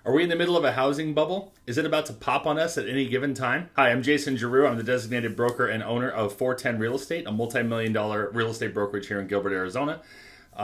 Are we in the middle of a housing bubble? Is it about to pop on us at any given time? Hi, I'm Jason Geroux. I'm the designated broker and owner of 410 Real Estate, a multi-million-dollar real estate brokerage here in Gilbert, Arizona.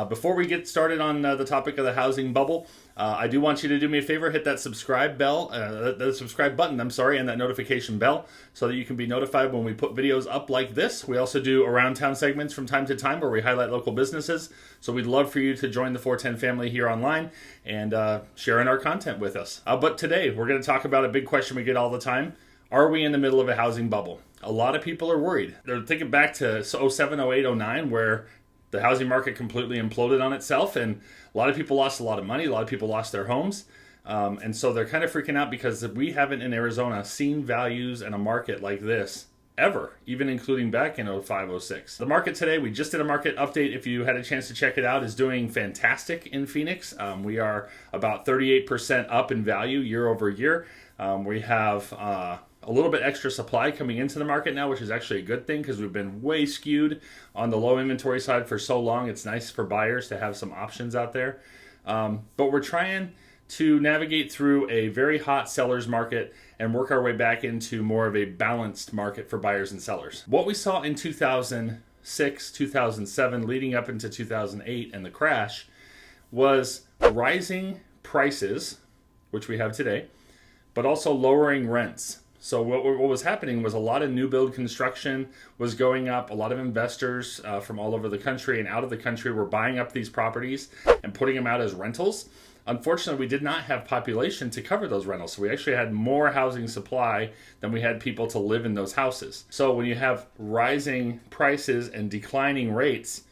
Before we get started on the topic of the housing bubble, I do want you to do me a favor, hit that subscribe bell, the subscribe button, and that notification bell so that you can be notified when we put videos up like this. We also do around town segments from time to time where we highlight local businesses. So we'd love for you to join the 410 family here online and share in our content with us. But today we're going to talk about a big question we get all the time. Are we in the middle of a housing bubble? A lot of people are worried. They're thinking back to 07, 08, 09 where the housing market completely imploded on itself, and a lot of people lost a lot of money. A lot of people lost their homes. And so they're kind of freaking out because we haven't in Arizona seen values in a market like this ever, even including back in 05, 06. The market today, we just did a market update. If you had a chance to check it out, is doing fantastic in Phoenix. We are about 38% up in value year over year. We have a little bit extra supply coming into the market now, which is actually a good thing because we've been way skewed on the low inventory side for so long. It's nice for buyers to have some options out there. But we're trying to navigate through a very hot seller's market and work our way back into more of a balanced market for buyers and sellers. What we saw in 2006, 2007, leading up into 2008 and the crash was rising prices, which we have today, but also lowering rents. So what was happening was a lot of new build construction was going up. A lot of investors from all over the country and out of the country were buying up these properties and putting them out as rentals. Unfortunately, we did not have population to cover those rentals. So we actually had more housing supply than we had people to live in those houses. So when you have rising prices and declining rates,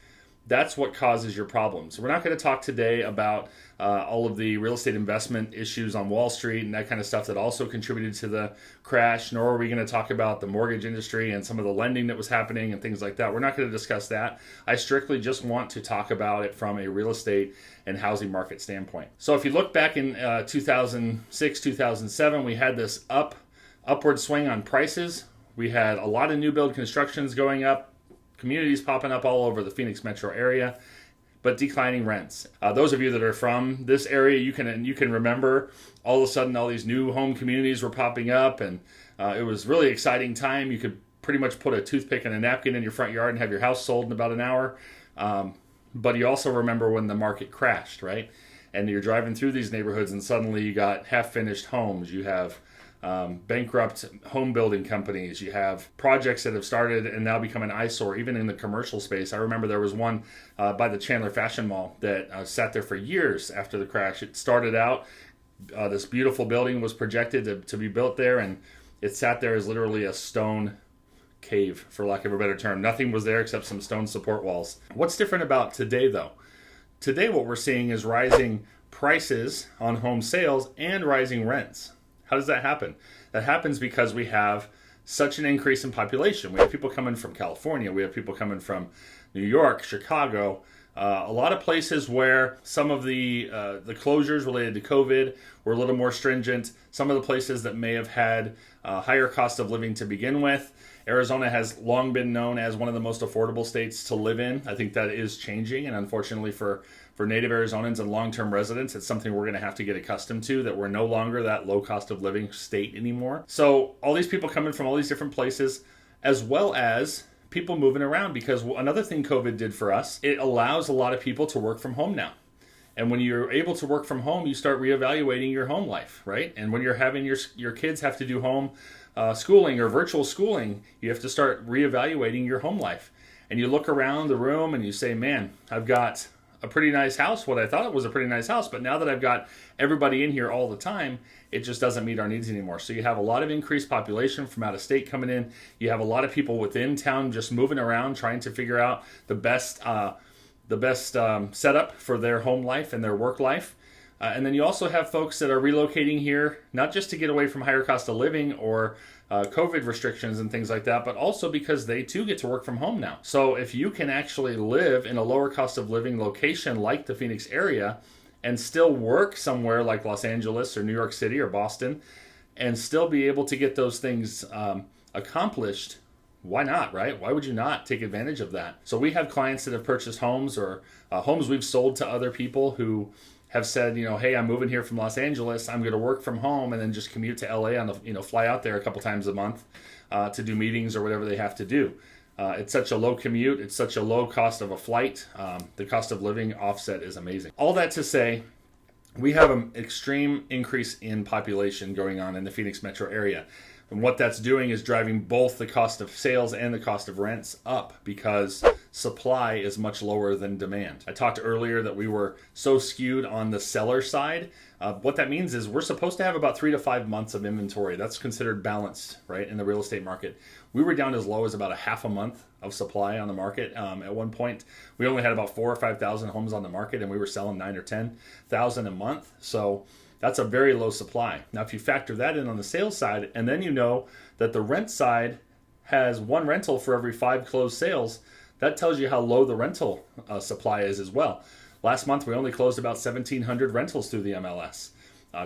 that's what causes your problems. We're not going to talk today about all of the real estate investment issues on Wall Street and that kind of stuff that also contributed to the crash, nor are we going to talk about the mortgage industry and some of the lending that was happening and things like that. We're not going to discuss that. I strictly just want to talk about it from a real estate and housing market standpoint. So if you look back in 2006, 2007, we had this upward swing on prices. We had a lot of new build constructions going up, communities popping up all over the Phoenix metro area, but declining rents. Those of you that are from this area, you can remember all of a sudden all these new home communities were popping up, and it was really exciting time. You could pretty much put a toothpick and a napkin in your front yard and have your house sold in about an hour. But you also remember when the market crashed, right? And you're driving through these neighborhoods and suddenly you got half-finished homes. You have bankrupt home building companies. You have projects that have started and now become an eyesore, even in the commercial space. I remember there was one by the Chandler Fashion Mall that sat there for years after the crash. It started out, this beautiful building was projected to be built there, and it sat there as literally a stone cave, for lack of a better term. Nothing was there except some stone support walls. What's different about today, though? Today what we're seeing is rising prices on home sales and rising rents. How does that happen? That happens because we have such an increase in population. We have people coming from California. We have people coming from New York, Chicago, a lot of places where some of the closures related to COVID were a little more stringent. Some of the places that may have had higher cost of living to begin with. Arizona has long been known as one of the most affordable states to live in. I think that is changing, and unfortunately for native Arizonans and long-term residents, it's something we're going to have to get accustomed to, that we're no longer that low cost of living state anymore. So all these people coming from all these different places, as well as people moving around, because another thing COVID did for us, it allows a lot of people to work from home now. And when you're able to work from home, you start reevaluating your home life, right? And when you're having your kids have to do home schooling or virtual schooling, you have to start reevaluating your home life. And you look around the room and you say, man, I've got a pretty nice house, what I thought it was a pretty nice house, but now that I've got everybody in here all the time, it just doesn't meet our needs anymore. So you have a lot of increased population from out of state coming in. You have a lot of people within town just moving around, trying to figure out the best setup for their home life and their work life. And then you also have folks that are relocating here, not just to get away from higher cost of living or COVID restrictions and things like that, but also because they too get to work from home now. So if you can actually live in a lower cost of living location like the Phoenix area and still work somewhere like Los Angeles or New York City or Boston and still be able to get those things accomplished, why not, right? Why would you not take advantage of that? So we have clients that have purchased homes or homes we've sold to other people who have said, hey, I'm moving here from Los Angeles. I'm going to work from home and then just commute to LA on the, fly out there a couple times a month to do meetings or whatever they have to do. It's such a low commute. It's such a low cost of a flight. The cost of living offset is amazing. All that to say, we have an extreme increase in population going on in the Phoenix metro area. And what that's doing is driving both the cost of sales and the cost of rents up because supply is much lower than demand. I talked earlier that we were so skewed on the seller side. What that means is we're supposed to have about 3 to 5 months of inventory. That's considered balanced, right, in the real estate market. We were down as low as about a half a month of supply on the market. At one point, we only had about 4,000 or 5,000 homes on the market, and we were selling 9,000 or 10,000 a month. So that's a very low supply. Now, if you factor that in on the sales side, and then you know that the rent side has 1 rental for every 5 closed sales, that tells you how low the rental supply is as well. Last month, we only closed about 1,700 rentals through the MLS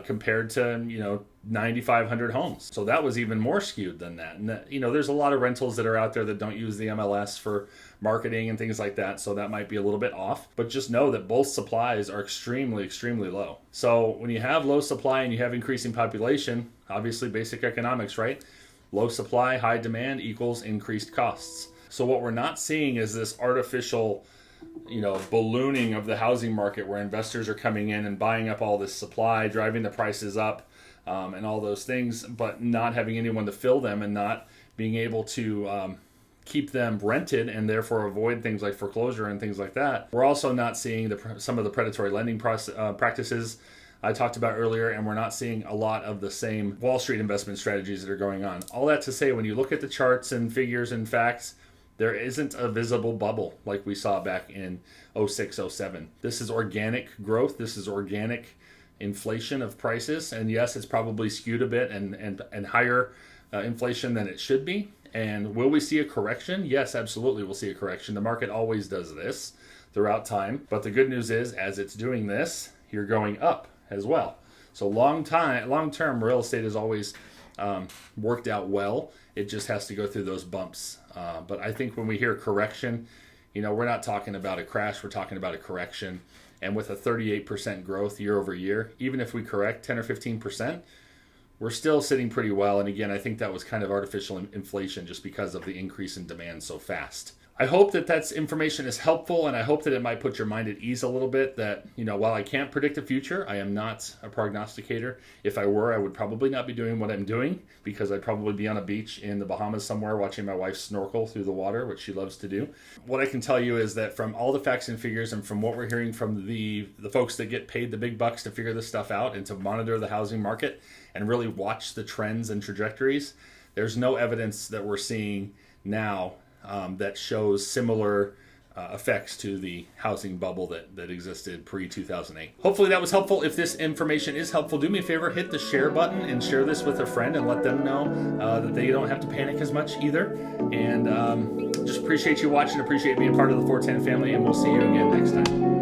compared to, 9,500 homes. So that was even more skewed than that. And, there's a lot of rentals that are out there that don't use the MLS for marketing and things like that. So that might be a little bit off. But just know that both supplies are extremely, extremely low. So when you have low supply and you have increasing population, obviously basic economics, right? Low supply, high demand equals increased costs. So what we're not seeing is this artificial ballooning of the housing market where investors are coming in and buying up all this supply, driving the prices up, and all those things, but not having anyone to fill them and not being able to keep them rented and therefore avoid things like foreclosure and things like that. We're also not seeing some of the predatory lending practices I talked about earlier, and we're not seeing a lot of the same Wall Street investment strategies that are going on. All that to say, when you look at the charts and figures and facts, there isn't a visible bubble like we saw back in 06, 07. This is organic growth. This is organic inflation of prices. And yes, it's probably skewed a bit and higher inflation than it should be. And will we see a correction? Yes, absolutely we'll see a correction. The market always does this throughout time. But the good news is, as it's doing this, you're going up as well. So long-term real estate has always worked out well. It just has to go through those bumps. But I think when we hear correction, we're not talking about a crash, we're talking about a correction. And with a 38% growth year over year, even if we correct 10 or 15%, we're still sitting pretty well. And again, I think that was kind of artificial inflation just because of the increase in demand so fast. I hope that information is helpful, and I hope that it might put your mind at ease a little bit that, while I can't predict the future, I am not a prognosticator. If I were, I would probably not be doing what I'm doing because I'd probably be on a beach in the Bahamas somewhere watching my wife snorkel through the water, which she loves to do. What I can tell you is that from all the facts and figures and from what we're hearing from the folks that get paid the big bucks to figure this stuff out and to monitor the housing market and really watch the trends and trajectories, there's no evidence that we're seeing now that shows similar effects to the housing bubble that existed pre-2008. Hopefully that was helpful. If this information is helpful, do me a favor, hit the share button and share this with a friend and let them know that they don't have to panic as much either. And just appreciate you watching, appreciate being part of the 410 family, and we'll see you again next time.